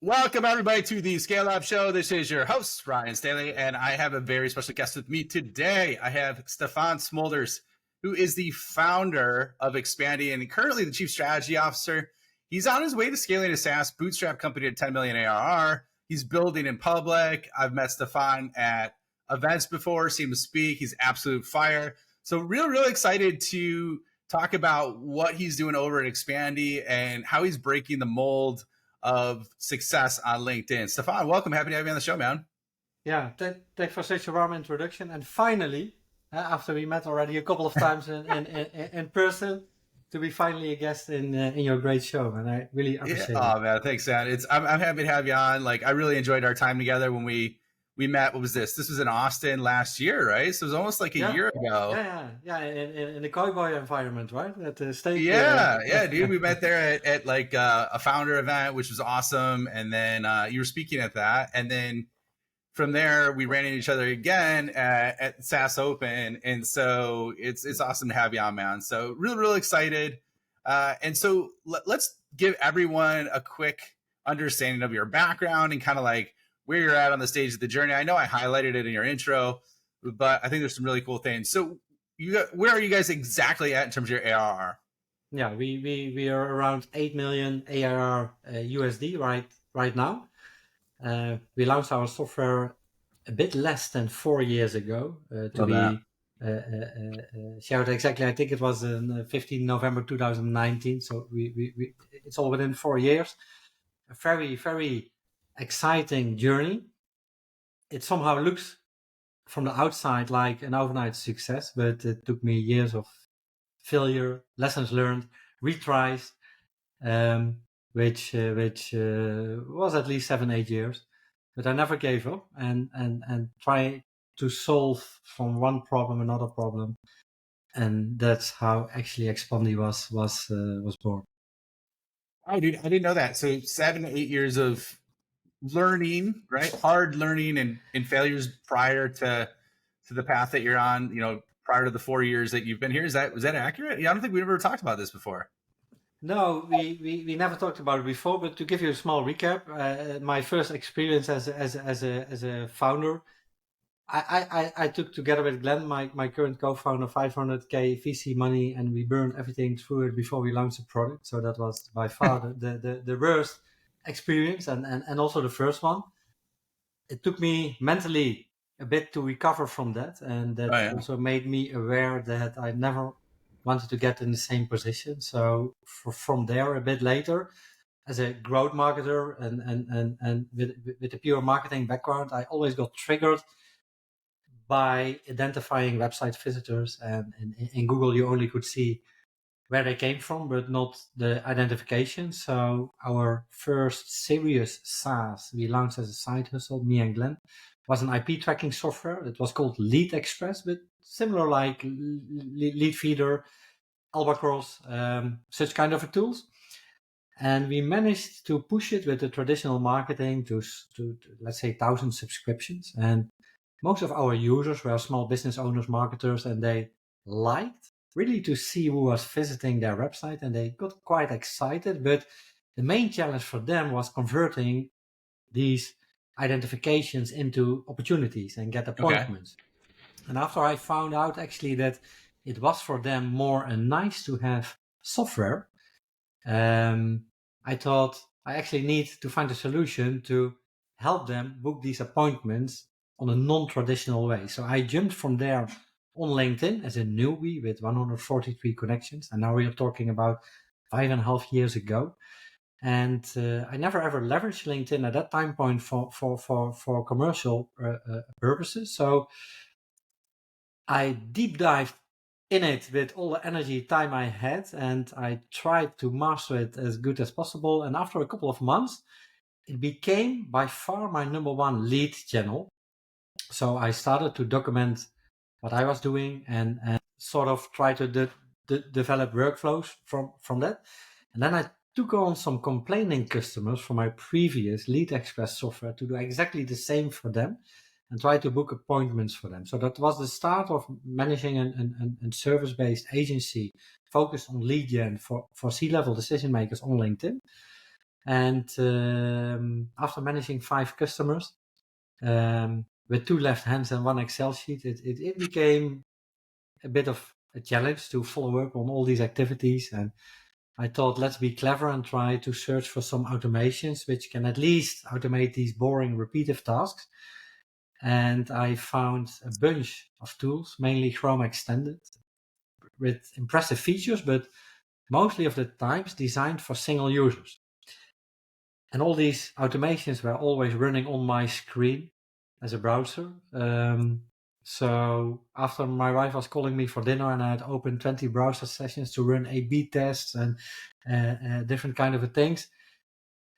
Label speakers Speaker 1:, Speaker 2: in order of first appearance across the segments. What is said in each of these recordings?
Speaker 1: Welcome, everybody, to the Scale Up Show. This is your host, Ryan Stanley, and I have a very special guest with me today. I have Stefan Smulders, who is the founder of Expandi and currently the chief strategy officer. He's on his way to scaling a SaaS bootstrap company to 10 million ARR. He's building in public. I've met Stefan at events before, seen him speak. He's absolute fire. So real excited to talk about what he's doing over at Expandi and how he's breaking the mold of success on LinkedIn. Stefan, welcome. Happy to have you on the show, man.
Speaker 2: Yeah, thanks for such a warm introduction. And finally, after we met already a couple of times in person, to be finally a guest in your great show, and I really appreciate it.
Speaker 1: Oh man, thanks, man. I'm happy to have you on. Like, I really enjoyed our time together when we met. What was this? This was in Austin last year, right? So it was almost like a year ago.
Speaker 2: Yeah. In the cowboy environment, right? At the state.
Speaker 1: Yeah, dude. We met there at like a founder event, which was awesome. And then you were speaking at that, and then from there we ran into each other again at SaaS Open. And so it's awesome to have you on, man. So real excited. And so let's give everyone a quick understanding of your background and kind of like where you're at on the stage of the journey. I know I highlighted it in your intro, but I think there's some really cool things. So where are you guys exactly at in terms of your ARR?
Speaker 2: Yeah, we are around 8 million ARR USD right now. We launched our software a bit less than 4 years ago. Shared exactly, I think it was in 15 November 2019. So we it's all within 4 years. A very exciting journey. It somehow looks from the outside like an overnight success, but it took me years of failure, lessons learned, retries, which was at least 7-8 years. But I never gave up and try to solve from one problem another problem, and that's how actually Expandi was born.
Speaker 1: Oh, dude, I didn't know that. So 7 to 8 years of learning, right? Hard learning and failures prior to the path that you're on, prior to the 4 years that you've been here. Was that accurate? Yeah, I don't think we've ever talked about this before.
Speaker 2: No, we never talked about it before, but to give you a small recap, my first experience as a founder, I took together with Glenn, my current co-founder, 500K VC money, and we burned everything through it before we launched the product. So that was by far the worst experience and also the first one. It took me mentally a bit to recover from that, and that also made me aware that I never wanted to get in the same position. So from there, a bit later, as a growth marketer and with a pure marketing background, I always got triggered by identifying website visitors, and in Google you only could see where they came from, but not the identification. So our first serious SaaS we launched as a side hustle, me and Glenn, was an IP tracking software. It was called Lead Express, but similar like Lead Feeder, Albatross, such kind of tools. And we managed to push it with the traditional marketing to let's say 1,000 subscriptions. And most of our users were small business owners, marketers, and they liked really to see who was visiting their website, and they got quite excited. But the main challenge for them was converting these identifications into opportunities and get appointments. Okay. And after I found out actually that it was for them more a nice to have software, I thought I actually need to find a solution to help them book these appointments on a non-traditional way. So I jumped from there on LinkedIn as a newbie with 143 connections. And now we are talking about 5.5 years ago. And I never ever leveraged LinkedIn at that time point for commercial purposes. So I deep dived in it with all the energy, time I had, and I tried to master it as good as possible. And after a couple of months, it became by far my number one lead channel. So I started to document what I was doing and sort of try to develop workflows from that. And then I took on some complaining customers from my previous Lead Express software to do exactly the same for them and try to book appointments for them. So that was the start of managing a service-based agency focused on lead gen for C-level decision makers on LinkedIn. And after managing 5 customers with 2 left hands and 1 Excel sheet, it became a bit of a challenge to follow up on all these activities. And I thought, let's be clever and try to search for some automations which can at least automate these boring, repetitive tasks. And I found a bunch of tools, mainly Chrome Extended, with impressive features, but mostly of the times designed for single users. And all these automations were always running on my screen as a browser. So after my wife was calling me for dinner and I had opened 20 browser sessions to run A/B tests and different kind of things,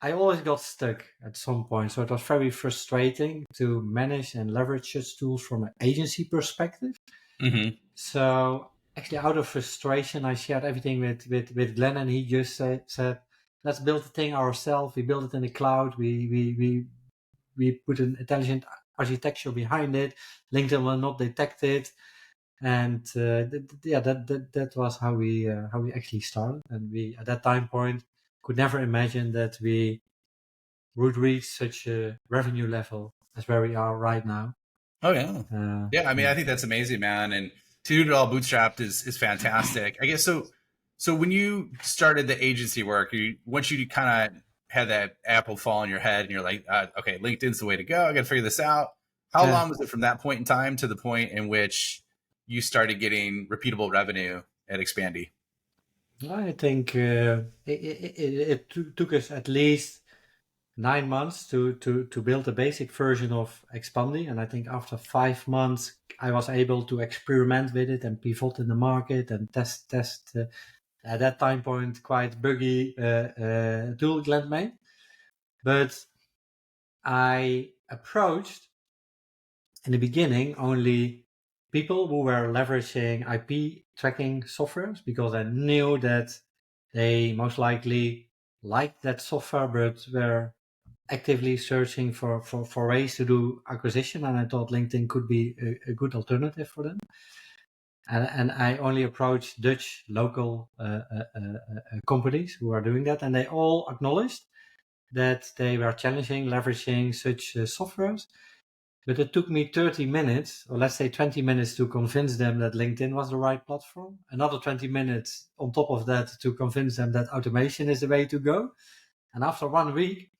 Speaker 2: I always got stuck at some point. So it was very frustrating to manage and leverage such tools from an agency perspective.
Speaker 1: Mm-hmm.
Speaker 2: So actually, out of frustration, I shared everything with Glenn, and he just said, "Let's build the thing ourselves. We build it in the cloud. We put an intelligent architecture behind it. LinkedIn will not detect it." And that was how we actually started. And we at that time point could never imagine that we would reach such a revenue level as where we are right now.
Speaker 1: Oh yeah. Yeah, I mean, I think that's amazing, man. And to do it all bootstrapped is fantastic. I guess so. So when you started the agency work, once you kind of had that apple fall on your head, and you're like, okay, LinkedIn's the way to go. I got to figure this out. How long was it from that point in time to the point in which you started getting repeatable revenue at Expandi?
Speaker 2: I think it took us at least 9 months to build a basic version of Expandi, and I think after 5 months I was able to experiment with it and pivot in the market and test at that time point quite buggy tool Glenn made. But I approached in the beginning only people who were leveraging IP tracking softwares because I knew that they most likely liked that software but were actively searching for ways to do acquisition, and I thought LinkedIn could be a good alternative for them. And I only approached Dutch local companies who are doing that, and they all acknowledged that they were challenging leveraging such softwares. But it took me 30 minutes, or let's say 20 minutes, to convince them that LinkedIn was the right platform. Another 20 minutes on top of that to convince them that automation is the way to go. And after 1 week,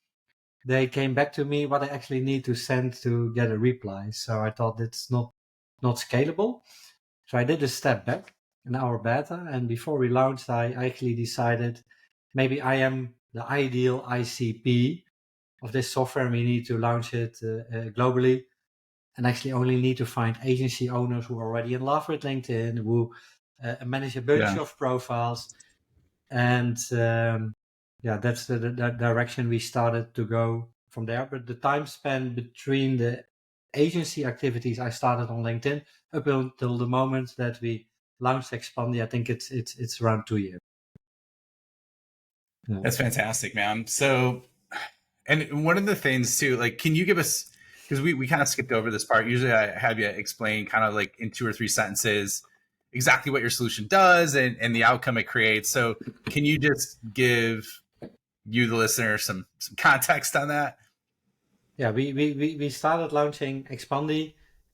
Speaker 2: they came back to me what I actually need to send to get a reply. So I thought it's not scalable. So I did a step back in our beta. And before we launched, I actually decided maybe I am the ideal ICP of this software. And we need to launch it globally. And actually only need to find agency owners who are already in love with LinkedIn, who manage a bunch of profiles. And that's the direction we started to go from there. But the time spent between the agency activities I started on LinkedIn up until the moment that we launched Expandi, I think it's around 2 years. Yeah.
Speaker 1: That's fantastic, man. So, and one of the things too, like, can you give us, because we kind of skipped over this part. Usually I have you explain kind of like in 2 or 3 sentences exactly what your solution does and the outcome it creates. So can you just give you, the listener, some context on that?
Speaker 2: Yeah, we started launching Expandi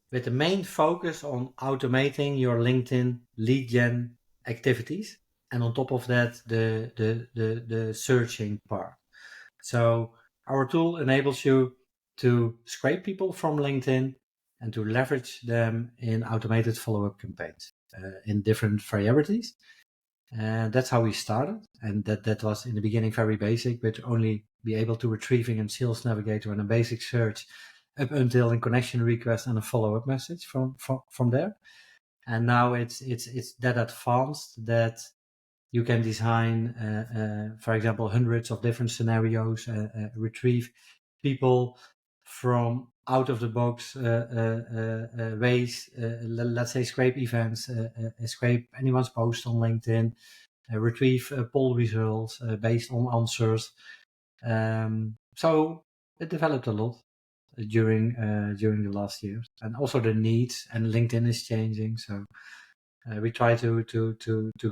Speaker 2: with the main focus on automating your LinkedIn lead gen activities, and on top of that, the searching part. So our tool enables you to scrape people from LinkedIn and to leverage them in automated follow-up campaigns in different varieties. And that's how we started. And that was in the beginning very basic, but only be able to retrieving in Sales Navigator and a basic search up until in connection request and a follow-up message from there. And now it's that advanced that you can design, for example, hundreds of different scenarios, retrieve people from out of the box ways. Let's say scrape events, scrape anyone's post on LinkedIn, retrieve poll results based on answers. So it developed a lot during the last years, and also the needs, and LinkedIn is changing, so we try to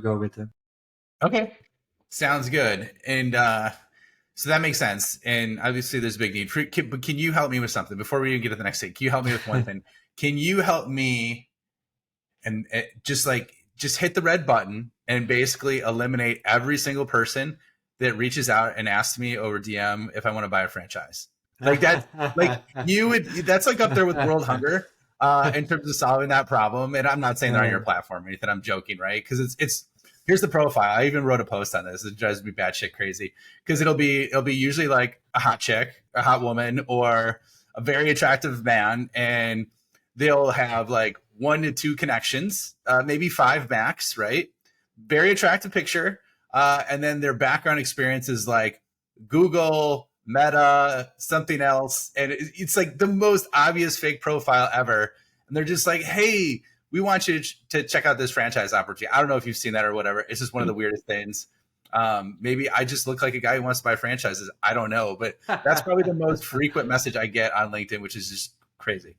Speaker 2: go with them.
Speaker 1: Okay, sounds good. And So that makes sense. And obviously there's a big need for, but can you help me with something before we even get to the next thing? Can you help me with one thing? Can you help me and just hit the red button and basically eliminate every single person that reaches out and asks me over DM if I want to buy a franchise? Like that, like you would, that's like up there with world hunger in terms of solving that problem. And I'm not saying they're on your platform or anything. I'm joking, right? Because it's here's the profile. I even wrote a post on this. It drives me batshit crazy because it'll be usually like a hot chick, a hot woman, or a very attractive man, and they'll have like 1 to 2 connections, maybe 5 max, right? Very attractive picture. And then their background experience is like Google, Meta, something else. And it's like the most obvious fake profile ever. And they're just like, hey, we want you to check out this franchise opportunity. I don't know if you've seen that or whatever. It's just one of the weirdest things. Maybe I just look like a guy who wants to buy franchises. I don't know. But that's probably the most frequent message I get on LinkedIn, which is just crazy.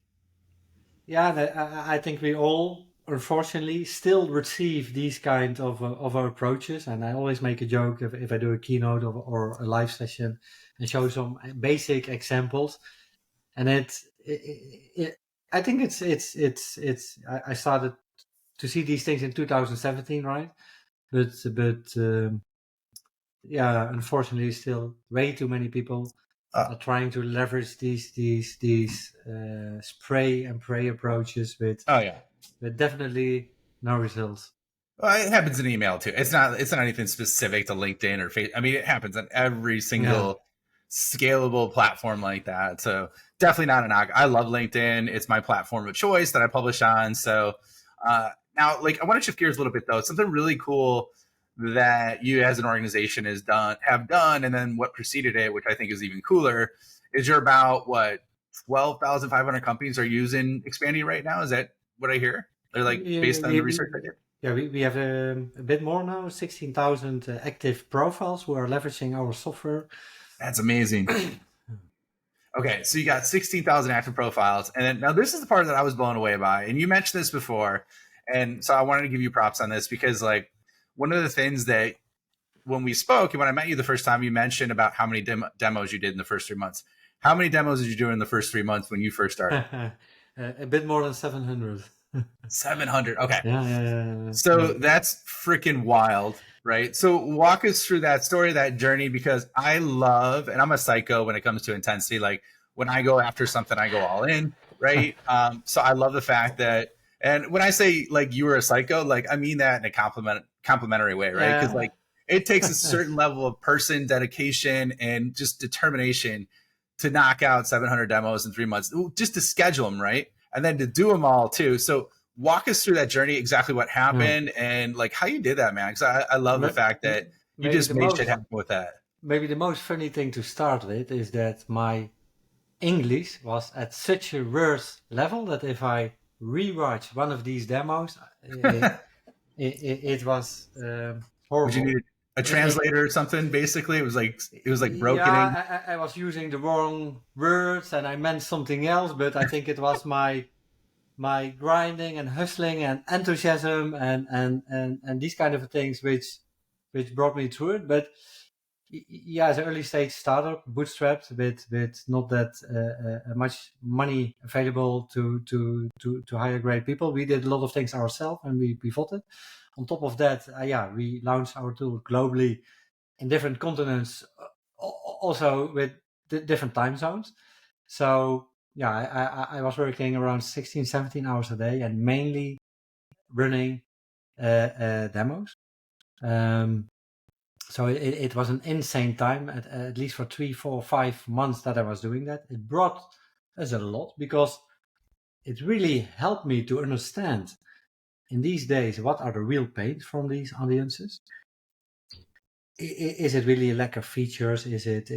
Speaker 2: Yeah, I think we all, unfortunately, still receive these kind of approaches. And I always make a joke if I do a keynote or a live session and show some basic examples. And I think I started to see these things in 2017, right? But yeah, unfortunately, still way too many people are trying to leverage these spray and pray approaches with definitely no results.
Speaker 1: Well, it happens in email too. It's not anything specific to LinkedIn or Facebook. I mean, it happens on every single scalable platform like that. So definitely not a knock. I love LinkedIn. It's my platform of choice that I publish on. So now, like, I want to shift gears a little bit though. Something really cool that you as an organization have done, and then what preceded it, which I think is even cooler, is you're about 12,500 companies are using Expandi right now. Is that what I hear? They're like based on the research I did.
Speaker 2: Yeah, we have a bit more now, 16,000 active profiles who are leveraging our software.
Speaker 1: That's amazing. Okay, so you got 16,000 active profiles. And then now this is the part that I was blown away by. And you mentioned this before. And so I wanted to give you props on this because, like, one of the things that when we spoke and when I met you the first time, you mentioned about how many demos you did in the first 3 months. How many demos did you do in the first 3 months when you first started?
Speaker 2: A bit more than 700.
Speaker 1: 700. Okay.
Speaker 2: Yeah.
Speaker 1: So that's freaking wild, right? So walk us through that story, that journey, because I love, and I'm a psycho when it comes to intensity. Like when I go after something, I go all in, right? So I love the fact that, and when I say like you were a psycho, like I mean that in a complimentary way, right? Because like it takes a certain level of person dedication and just determination to knock out 700 demos in 3 months, just to schedule them, right? And then to do them all too. So walk us through that journey, exactly what happened and like how you did that, man. Because I love the fact that you just made shit happen with that.
Speaker 2: Maybe the most funny thing to start with is that my English was at such a worse level that if I rewatch one of these demos, it was horrible.
Speaker 1: Would you need a translator or something? Basically, it was like broken.
Speaker 2: Yeah, I was using the wrong words and I meant something else, but I think it was my grinding and hustling and enthusiasm and these kind of things which brought me through it. But yeah, as an early stage startup, bootstrapped with not that much money available to hire great people, we did a lot of things ourselves and we pivoted. On top of that, we launched our tool globally in different continents, also with different time zones. So yeah, I was working around 16, 17 hours a day and mainly running demos. So it was an insane time, at least for 3, 4, 5 months that I was doing that. It brought us a lot because it really helped me to understand in these days what are the real pains from these audiences. Is it really a lack of features? Is it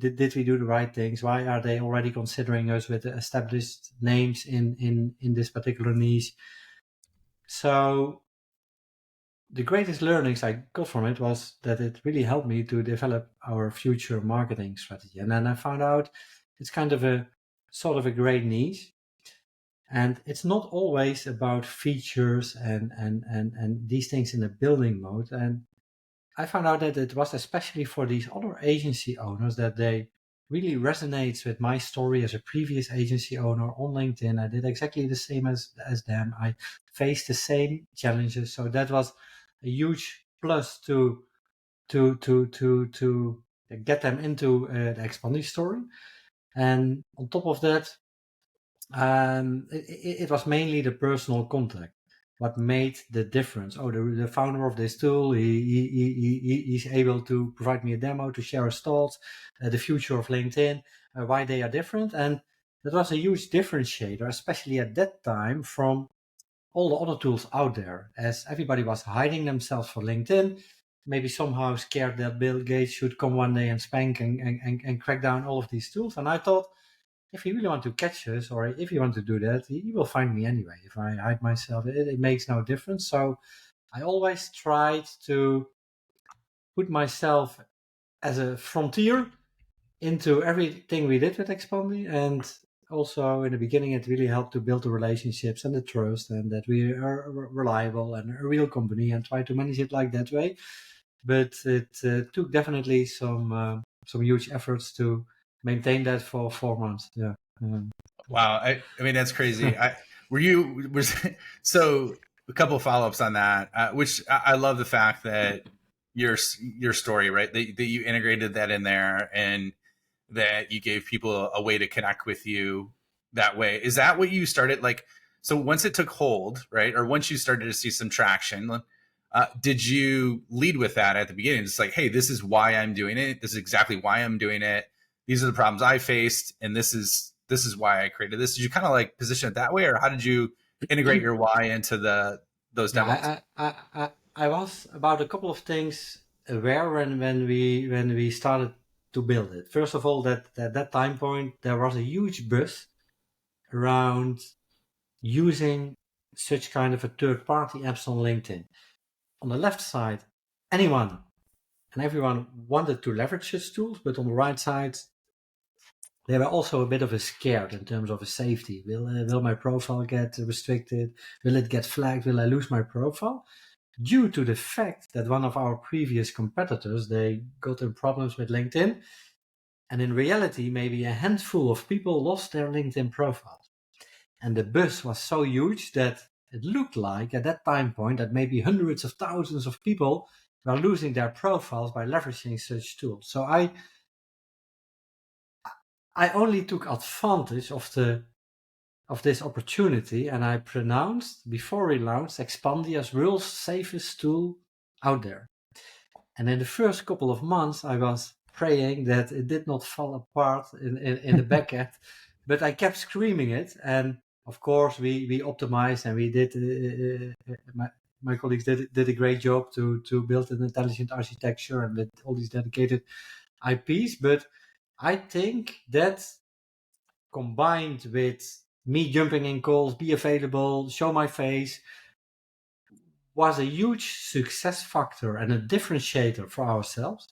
Speaker 2: did we do the right things? Why are they already considering us with established names in this particular niche? So the greatest learnings I got from it was that it really helped me to develop our future marketing strategy. And then I found out it's kind of a sort of a great niche. And it's not always about features and these things in a building mode. And I found out that it was especially for these other agency owners that they really resonates with my story as a previous agency owner on LinkedIn. I did exactly the same as them. I faced the same challenges. So that was a huge plus to get them into the Expandi story. And on top of that, it was mainly the personal contact what made the difference. Oh, the founder of this tool, he's able to provide me a demo to share his thoughts, the future of LinkedIn, why they are different. And that was a huge differentiator, especially at that time from all the other tools out there, as everybody was hiding themselves for LinkedIn, maybe somehow scared that Bill Gates should come one day and spank and crack down all of these tools. And I thought, if you really want to catch us, or if you want to do that, you will find me anyway. If I hide myself, it makes no difference. So I always tried to put myself as a frontier into everything we did with Expandi. And also in the beginning, it really helped to build the relationships and the trust, and that we are reliable and a real company, and try to manage it like that way. But it took definitely some huge efforts to maintain that for 4 months. Yeah.
Speaker 1: Wow. I mean, that's crazy. So a couple of follow-ups on that, which I love the fact that your story, right? That you integrated that in there, and that you gave people a way to connect with you that way. Is that what you started like? So once it took hold, right? Or once you started to see some traction, did you lead with that at the beginning? It's like, hey, this is why I'm doing it. This is exactly why I'm doing it. These are the problems I faced, and this is why I created this. Did you kind of like position it that way, or how did you integrate your why into those demos?
Speaker 2: Yeah, I was about a couple of things aware when we started to build it. First of all, that at that time point there was a huge buzz around using such kind of a third-party apps on LinkedIn. On the left side, anyone and everyone wanted to leverage such tools, but on the right side, they were also a bit of a scared in terms of a safety. Will my profile get restricted? Will it get flagged? Will I lose my profile? Due to the fact that one of our previous competitors, they got in problems with LinkedIn. And in reality, maybe a handful of people lost their LinkedIn profiles. And the buzz was so huge that it looked like at that time point that maybe hundreds of thousands of people were losing their profiles by leveraging such tools. So I only took advantage of this opportunity, and I pronounced before we launched Expandi as world's safest tool out there. And in the first couple of months, I was praying that it did not fall apart in the backend, but I kept screaming it. And of course, we optimized, and we did. My colleagues did a great job to build an intelligent architecture and with all these dedicated IPs. But I think that combined with me jumping in calls, be available, show my face, was a huge success factor and a differentiator for ourselves.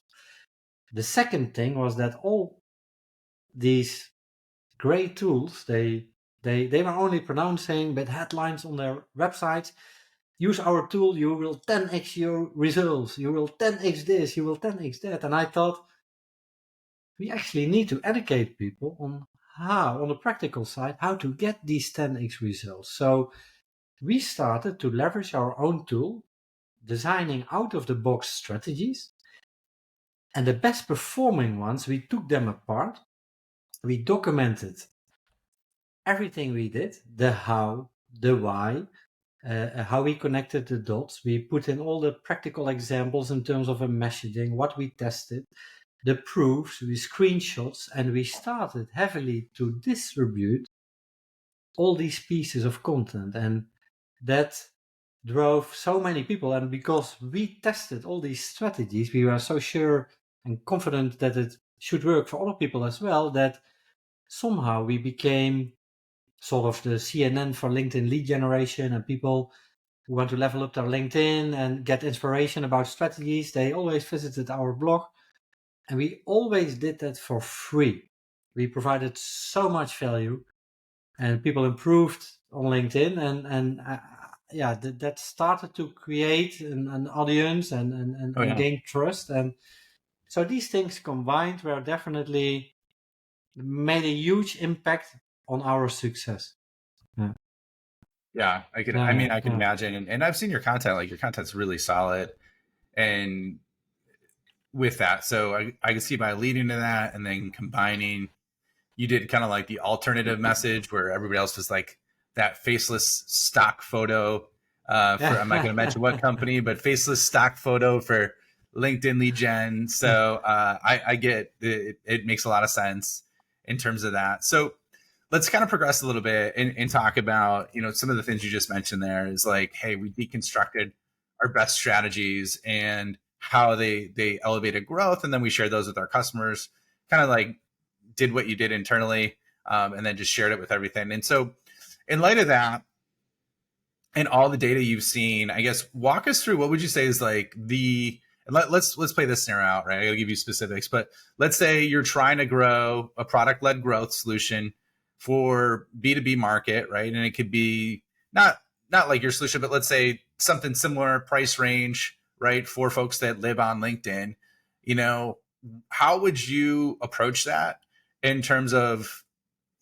Speaker 2: The second thing was that all these great tools, they were only pronouncing with headlines on their websites, use our tool, you will 10x your results, you will 10x this, you will 10x that. And I thought, we actually need to educate people on how, on the practical side, how to get these 10x results. So we started to leverage our own tool, designing out-of-the-box strategies. And the best performing ones, we took them apart. We documented everything we did, the how, the why, how we connected the dots. We put in all the practical examples in terms of a messaging, what we tested, the proofs, we screenshots, and we started heavily to distribute all these pieces of content. And that drove so many people. And because we tested all these strategies, we were so sure and confident that it should work for other people as well, that somehow we became sort of the CNN for LinkedIn lead generation. And people who want to level up their LinkedIn and get inspiration about strategies, they always visited our blog. And we always did that for free. We provided so much value, and people improved on LinkedIn. And that started to create an audience and gain trust. And so these things combined were definitely made a huge impact on our success.
Speaker 1: Yeah, I can. I mean, I can imagine, and I've seen your content. Like your content's really solid, and with that, so I can see by leading to that, and then combining. You did kind of like the alternative message where everybody else was like that faceless stock photo. I'm not going to mention what company, but faceless stock photo for LinkedIn lead gen. So I get it. It makes a lot of sense in terms of that. So let's kind of progress a little bit and talk about, some of the things you just mentioned there is like, hey, we deconstructed our best strategies and how they elevated growth. And then we shared those with our customers, kind of like did what you did internally, and then just shared it with everything. And so in light of that and all the data you've seen, I guess, walk us through what would you say is like let's play this scenario out, right? I'll give you specifics, but let's say you're trying to grow a product-led growth solution for B2B market, right? And it could be not like your solution, but let's say something similar price range, right? For folks that live on LinkedIn, how would you approach that in terms of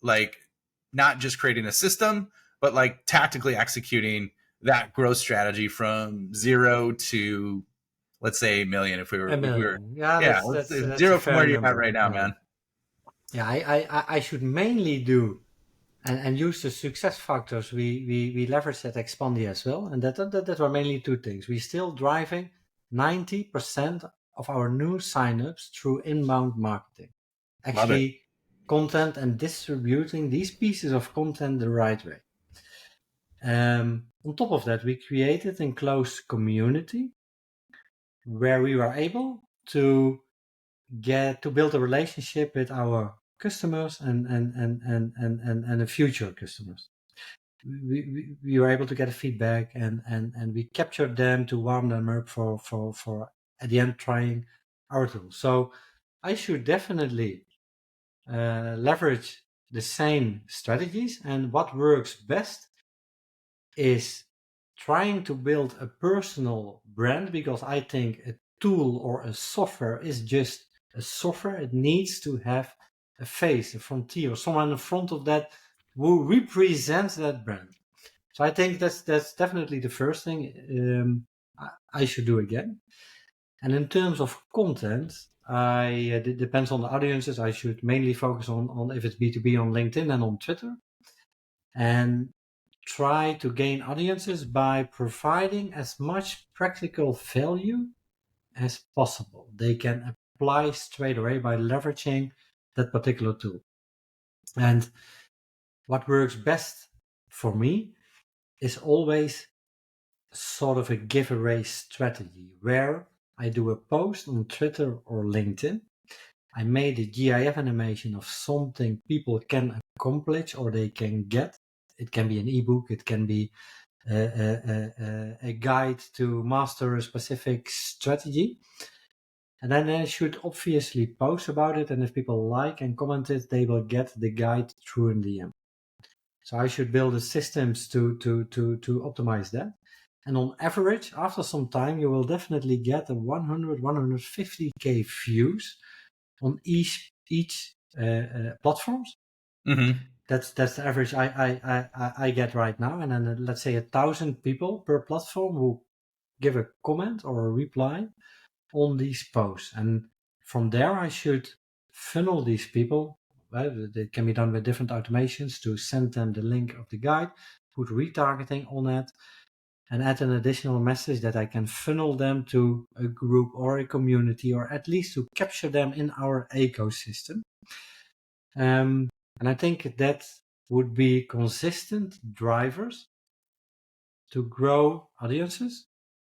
Speaker 1: like not just creating a system, but like tactically executing that growth strategy from 0 to, let's say, a million. If we were,
Speaker 2: that's
Speaker 1: zero from where you're at right now, man.
Speaker 2: Yeah, I should mainly do and use the success factors we leverage at Expandi as well. And that were mainly two things. We're still driving 90% of our new signups through inbound marketing. Actually, content and distributing these pieces of content the right way. On top of that, we created a close community where we were able to build a relationship with our customers and the future customers. We were able to get a feedback and we captured them to warm them up for at the end trying our tool. So I should definitely leverage the same strategies, and what works best is trying to build a personal brand, because I think a tool or a software is just a software. It needs to have a face, a frontier, someone in front of that who represents that brand. So I think that's definitely the first thing I should do again. And in terms of content, it depends on the audiences. I should mainly focus on if it's B2B on LinkedIn and on Twitter, and try to gain audiences by providing as much practical value as possible. They can apply straight away by leveraging that particular tool. And what works best for me is always sort of a giveaway strategy where I do a post on Twitter or LinkedIn. I made a GIF animation of something people can accomplish or they can get. It can be an ebook, it can be a guide to master a specific strategy. And then I should obviously post about it. And if people like and comment it, they will get the guide through in DM. So I should build the systems to optimize that. And on average, after some time, you will definitely get a 150K views on each platforms.
Speaker 1: Mm-hmm.
Speaker 2: That's the average I get right now. And then let's say 1,000 people per platform who give a comment or a reply on these posts. And from there, I should funnel these people. It can be done with different automations to send them the link of the guide, put retargeting on it, and add an additional message that I can funnel them to a group or a community, or at least to capture them in our ecosystem. And I think that would be consistent drivers to grow audiences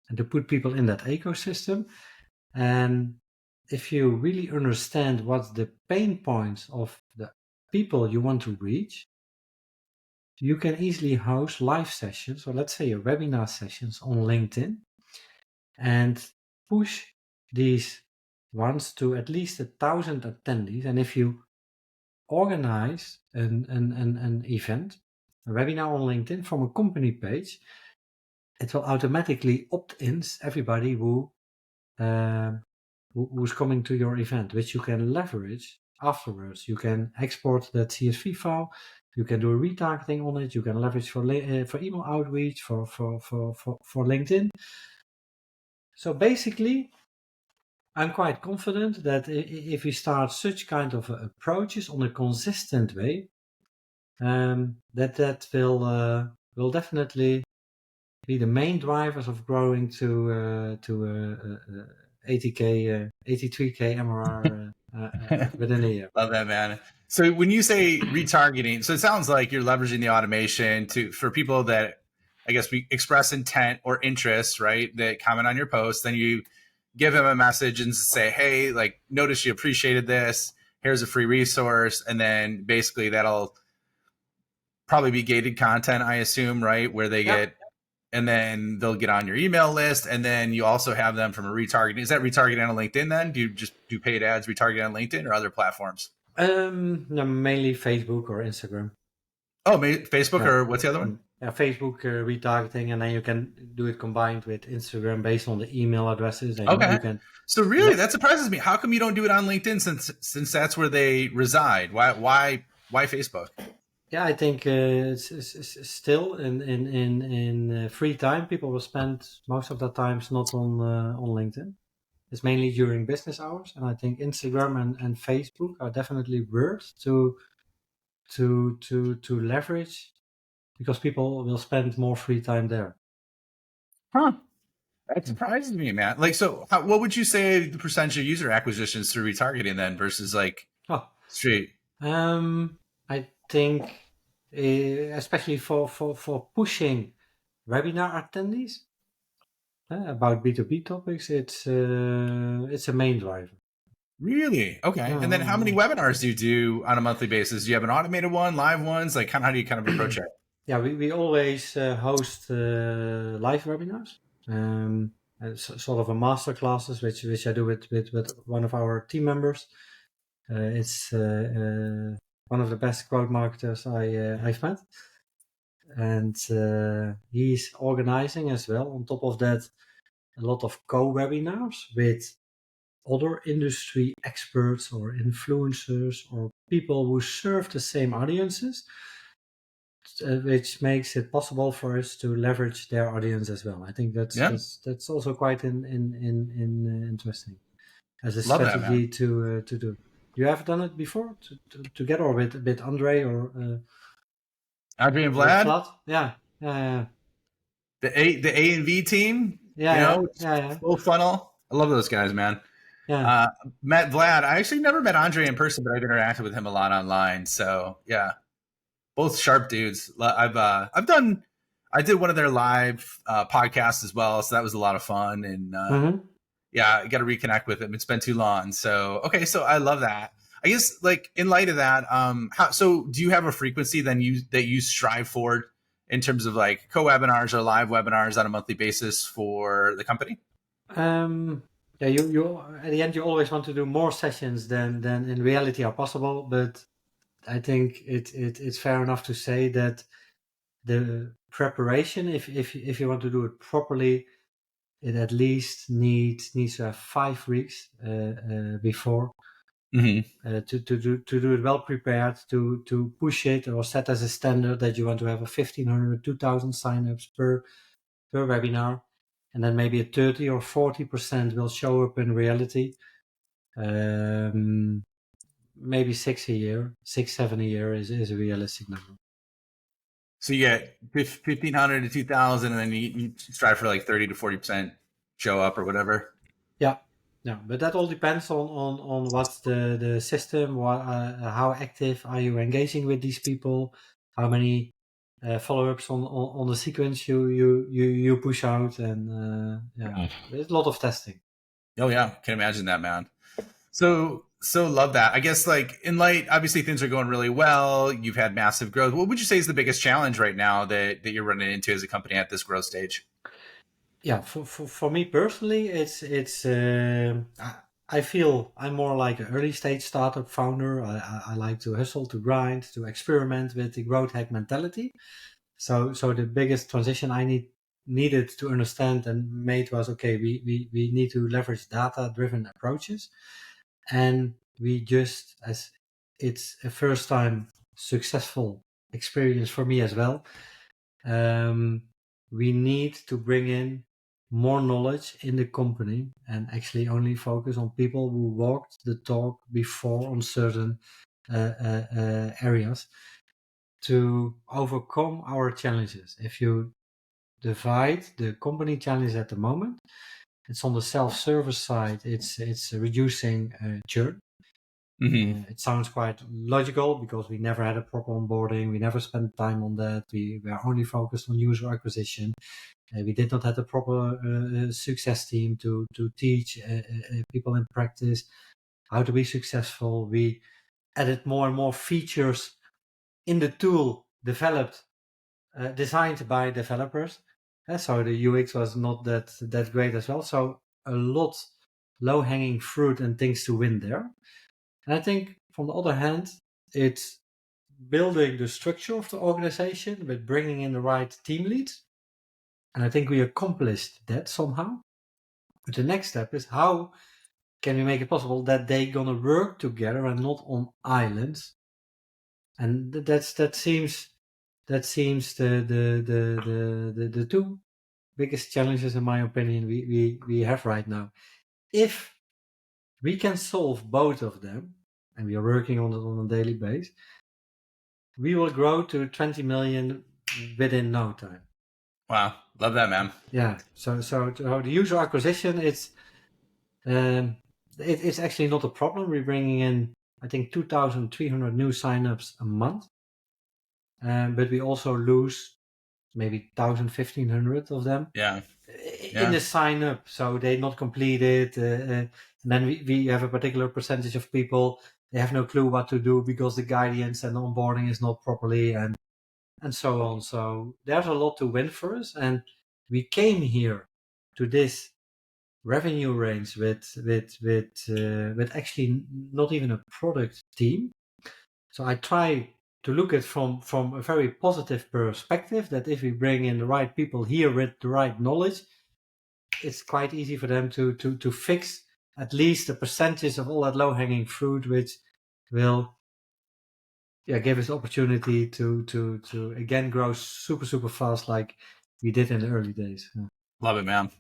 Speaker 2: and to put people in that ecosystem. And if you really understand what's the pain points of the people you want to reach, you can easily host live sessions, or let's say a webinar sessions on LinkedIn, and push these ones to at least 1,000 attendees. And if you organize an event, a webinar on LinkedIn from a company page, it will automatically opt-in everybody who's coming to your event, which you can leverage afterwards. You can export that CSV file. You can do a retargeting on it. You can leverage for email outreach, for LinkedIn. So basically, I'm quite confident that if we start such kind of approaches on a consistent way, that will definitely be the main drivers of growing to 80k, 83k MRR within a year.
Speaker 1: Love that, man. So when you say retargeting, so it sounds like you're leveraging the automation for people that I guess we express intent or interest, right? That comment on your post, then you give them a message and say, hey, like, notice you appreciated this. Here's a free resource. And then basically that'll probably be gated content, I assume, right? Where they get, and then they'll get on your email list. And then you also have them from a retargeting. Is that retargeting on LinkedIn then? Do you just do paid ads retargeting on LinkedIn or other platforms?
Speaker 2: No, mainly Facebook or Instagram.
Speaker 1: Oh, Facebook or what's the other one?
Speaker 2: Yeah, Facebook retargeting, and then you can do it combined with Instagram based on the email addresses. And
Speaker 1: Okay.
Speaker 2: you can,
Speaker 1: so really, that surprises me. How come you don't do it on LinkedIn since that's where they reside? Why Facebook?
Speaker 2: Yeah, I think it's still in free time. People will spend most of their times not on LinkedIn. It's mainly during business hours, and I think Instagram and Facebook are definitely worth to leverage because people will spend more free time there.
Speaker 1: Huh. That surprises me, man. Like, so what would you say the percentage of user acquisitions through retargeting then versus like street?
Speaker 2: I think especially for pushing webinar attendees about B2B topics, it's a main driver.
Speaker 1: Really? Okay. And then how many webinars do you do on a monthly basis? Do you have an automated one, live ones? Like, how do you kind of approach it?
Speaker 2: Yeah, we always host live webinars, sort of a master classes, which I do with one of our team members. It's one of the best growth marketers I've met, and he's organizing as well. On top of that, a lot of co-webinars with other industry experts or influencers or people who serve the same audiences, which makes it possible for us to leverage their audience as well. I think that's also quite interesting as a strategy to do. You have done it before together with Andre or
Speaker 1: Andre and Vlad?
Speaker 2: Yeah.
Speaker 1: The A and V team?
Speaker 2: Yeah.
Speaker 1: Full funnel. I love those guys, man.
Speaker 2: Yeah.
Speaker 1: Met Vlad. I actually never met Andre in person, but I've interacted with him a lot online. So yeah, both sharp dudes. I did one of their live podcasts as well, so that was a lot of fun. And yeah, I got to reconnect with him. It's been too long. So okay, so I love that. I guess like in light of that, so do you have a frequency then that you strive for in terms of like co-webinars or live webinars on a monthly basis for the company?
Speaker 2: Yeah, you at the end you always want to do more sessions than in reality are possible, but I think it's fair enough to say that the preparation, if you want to do it properly, it at least needs to have 5 weeks before to do it well prepared, to push it or set as a standard that you want to have a 1,500, 2,000 signups per webinar. And then maybe a 30 or 40% will show up in reality. Maybe 6, 7 a year is a realistic number.
Speaker 1: So you get 1,500 to 2,000, and then you strive for like 30 to 40% show up or whatever.
Speaker 2: Yeah, but that all depends on what's the system, how active are you engaging with these people, how many follow-ups on the sequence you push out, and there's a lot of testing.
Speaker 1: Oh yeah, can imagine that, man. So love that. I guess like in light, obviously things are going really well. You've had massive growth. What would you say is the biggest challenge right now that you're running into as a company at this growth stage?
Speaker 2: Yeah, for me personally, it's I feel I'm more like an early stage startup founder. I like to hustle, to grind, to experiment with the growth hack mentality. So the biggest transition I need needed to understand and made was, okay, we need to leverage data-driven approaches. And we just, as it's a first time successful experience for me as well, we need to bring in more knowledge in the company and actually only focus on people who walked the talk before on certain areas to overcome our challenges. If you divide the company challenge at the moment, it's on the self-service side, it's reducing churn. It sounds quite logical because we never had a proper onboarding. We never spent time on that. We were only focused on user acquisition. We did not have a proper success team to teach people in practice how to be successful. We added more and more features in the tool developed, designed by developers. So the UX was not that great as well. So a lot low-hanging fruit and things to win there. And I think, from the other hand, it's building the structure of the organization with bringing in the right team leads. And I think we accomplished that somehow. But the next step is, how can we make it possible that they're going to work together and not on islands? And that seems the two biggest challenges, in my opinion, we have right now. If we can solve both of them, and we are working on it on a daily basis, we will grow to 20 million within no time.
Speaker 1: Wow, love that, man.
Speaker 2: Yeah. So the user acquisition, it's actually not a problem. We're bringing in, I think, 2,300 new signups a month, but we also lose maybe 1,000, 1,500 of them.
Speaker 1: Yeah.
Speaker 2: In the sign up, so they not completed, and then we have a particular percentage of people, they have no clue what to do because the guidance and the onboarding is not properly, and so on. So there's a lot to win for us, and we came here to this revenue range with actually not even a product team. So I try to look at from a very positive perspective, that if we bring in the right people here with the right knowledge, it's quite easy for them to fix at least a percentage of all that low-hanging fruit, which will give us opportunity to again grow super fast like we did in the early days.
Speaker 1: Love it, man.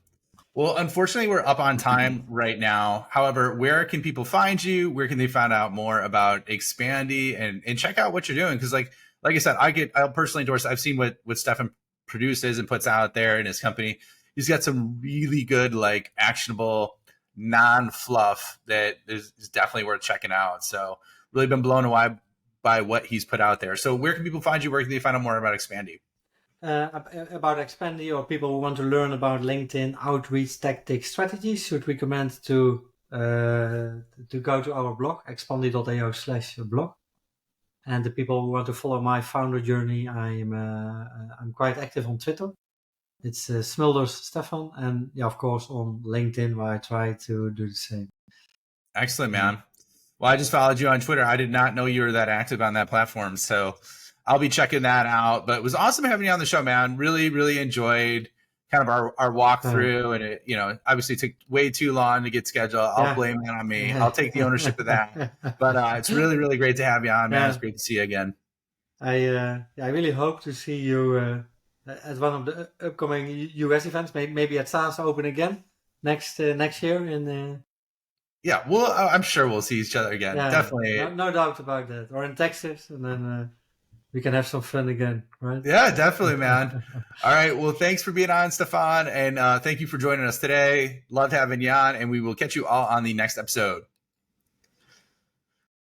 Speaker 1: Well, unfortunately, we're up on time right now. However, where can people find you? Where can they find out more about Expandi and check out what you're doing? Because like I said, I'll personally endorse. I've seen what Stefan produces and puts out there in his company. He's got some really good, like, actionable, non-fluff that is definitely worth checking out. So really been blown away by what he's put out there. So where can people find you? Where can they find out more about Expandi?
Speaker 2: About Expandi, or people who want to learn about LinkedIn outreach tactics strategies, should recommend to go to our blog, expandi.io/blog. And the people who want to follow my founder journey, I'm quite active on Twitter. It's Smulders Stefan, and of course on LinkedIn, where I try to do the same.
Speaker 1: Excellent, man. Well, I just followed you on Twitter. I did not know you were that active on that platform, so I'll be checking that out. But it was awesome having you on the show, man. Really enjoyed kind of our walkthrough, and it, obviously took way too long to get scheduled. I'll blame that on me. I'll take the ownership of that. But it's really great to have you on, man. It's great to see you again.
Speaker 2: I really hope to see you at one of the upcoming US events. Maybe at SaaS Open again next year in.
Speaker 1: Yeah, well, I'm sure we'll see each other again. Definitely.
Speaker 2: No doubt about that. Or in Texas, and then we can have some fun again, right?
Speaker 1: Yeah, definitely, man. All right. Well, thanks for being on, Stefan. And thank you for joining us today. Loved having you on. And we will catch you all on the next episode.